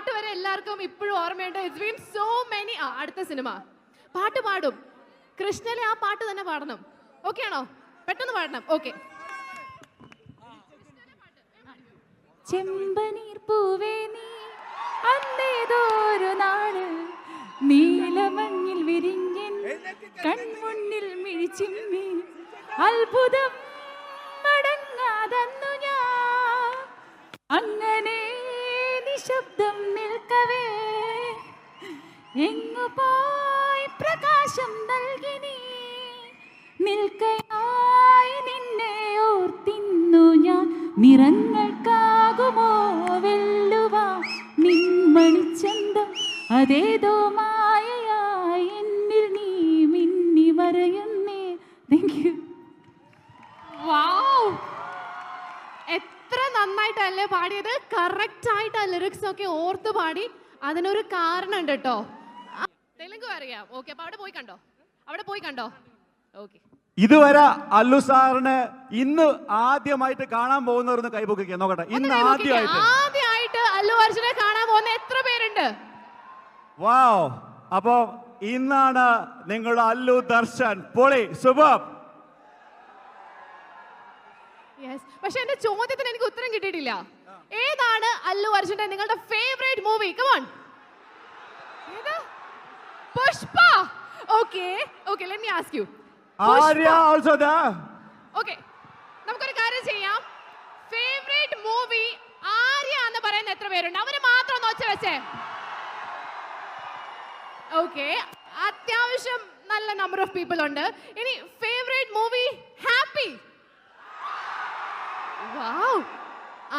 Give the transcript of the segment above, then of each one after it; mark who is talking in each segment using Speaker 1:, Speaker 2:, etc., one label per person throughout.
Speaker 1: പാട്ട് വരെ എല്ലാവർക്കും ഇപ്പോഴും ഓർമ്മയുണ്ട്. It's been so many. അടുത്ത സിനിമ പാട്ട് പാടും. കൃഷ്ണനെ ആ പാട്ട് തന്നെ പാടണം. ഓക്കെ ആണോ? പെട്ടെന്ന് പാടണം. ഓക്കെ.
Speaker 2: ചെമ്പനീർ പൂവേ നീ അന്നേതോരു നാട് നീലമഞ്ഞിൽ വിരിഞ്ഞൻ കൺമുന്നിൽ മിഴിച്ചിമ്മി അത്ഭുതം മടങ്ങാതന്നു ഞാൻ അങ്ങനെ നിശബ്ദം നിൽക്കവേ എങ്ങു പോയി പ്രകാശം നൽകി നീ നിൽക്കയായി നിന്നെ ഓർത്തിന്നു ഞാൻ നിറങ്ങൾക്കാകുമോ വെല്ലുവാ നിൻമണിച്ചന്തം അതേതോ മായയായി എന്നിൽ നീ മിന്നി മറയുന്നേ. Thank you.
Speaker 1: വാവ്, എത്ര നന്നായിട്ടല്ലേ പാടിയത്. കറക്റ്റ് ആയിട്ട് ആ ലിറിക്സ് ഒക്കെ ഓർത്ത് പാടി. അതിനൊരു കാരണം ഉണ്ട് കേട്ടോ. തെലുങ്ക് അറിയാം. ഓക്കെ, അപ്പൊ അവിടെ പോയി കണ്ടോ? ഓക്കെ.
Speaker 3: ഇതുവരെ അല്ലു സാറിന് ഇന്ന് ആദ്യമായിട്ട് കാണാൻ പോകുന്നവരൊന്ന് കൈപൊക്കിക്കുക നോക്കട്ടെ. ഇന്ന്
Speaker 1: ആദ്യമായിട്ട് അല്ലു അർജുനെ കാണാൻ പോകുന്ന എത്ര പേരുണ്ട്?
Speaker 3: വാവ്. അപ്പൊ ഇന്നാണ് നിങ്ങളുടെ അല്ലു ദർശൻ. പൊളി, സൂപ്പർ.
Speaker 1: പക്ഷെ എന്റെ ചോദ്യത്തിന് എനിക്ക് ഉത്തരം കിട്ടിയിട്ടില്ല. ഏതാണ് അല്ലു അർജുന്റെ നിങ്ങളുടെ favourite movie? Come on. Pushpa. Okay, let me ask you.
Speaker 3: Arya also there.
Speaker 1: Okay, നമുക്കൊരു കാര്യം ചെയ്യാം. ഫേവറേറ്റ് മൂവി ആര്യ എന്ന് പറയുന്ന എത്ര പേരുണ്ട്? അവര് മാത്രം ഒന്ന് ഒച്ച വെച്ചേ. ഓക്കെ, അത്യാവശ്യം നല്ല നമ്പർ ഓഫ് പീപ്പിൾ ഉണ്ട്. ഇനി ഫേവറേറ്റ് മൂവി ഹാപ്പി. വാവ്,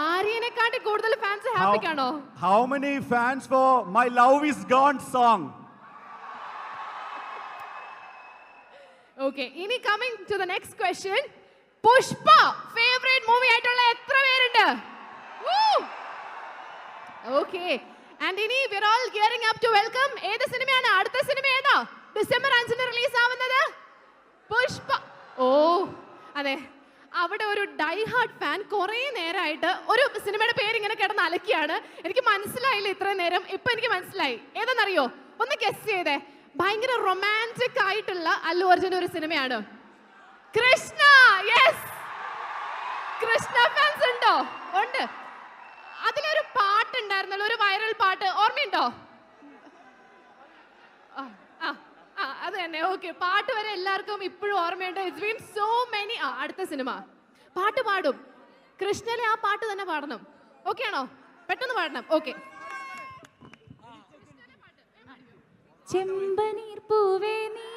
Speaker 1: ആര്യനെക്കാട്ടി കൂടുതൽ fans ഹാപ്പിക്കാണോ?
Speaker 3: How many fans for My Love Is Gone song?
Speaker 1: Okay, ഇനി coming to the next question. Pushpa favourite movie ആയിട്ടുള്ള എത്ര പേരുണ്ട്? Okay, and ഇനി we are all gearing up to welcome. ഏത് സിനിമയാണ്? അടുത്ത സിനിമ ഏതാ? ഡിസംബർ 5 റിലീസ് ആവുന്നത് പുഷ്പ. ഓ അതെ, അവിടെ ഒരു ഡൈ ഹാർഡ് ഫാൻ കുറേ നേരമായിട്ട് ഒരു സിനിമയുടെ പേര് ഇങ്ങനെ കിടന്ന് അലക്കിയാണ്. എനിക്ക് മനസ്സിലായില്ല ഇത്രയും നേരം. ഇപ്പൊ എനിക്ക് മനസ്സിലായി. ഏതെന്നറിയോ? ഒന്ന് ഗസ് ചെയ്തേ. ഭയങ്കര റൊമാൻറ്റിക് ആയിട്ടുള്ള അല്ലു അർജുൻ ഒരു സിനിമയാണ് കൃഷ്ണ. യെസ്, കൃഷ്ണ ഫാൻസ് ഉണ്ടോ? ഉണ്ട്. അതിലൊരു പാട്ടുണ്ടായിരുന്നല്ലോ, ഒരു വൈറൽ പാട്ട്, ഓർമ്മയുണ്ടോ? അത് തന്നെ. ഓക്കെ, പാട്ട് വരെ എല്ലാവർക്കും ഇപ്പോഴും ഓർമ്മയുണ്ട്. It's been so many. അടുത്ത സിനിമ പാട്ട് പാടും. കൃഷ്ണനെ ആ പാട്ട് തന്നെ പാടണം. ഓക്കെ ആണോ? പെട്ടെന്ന് പാടണം. ഓക്കെ.
Speaker 2: ചെമ്പനീർ പൂവേ നീ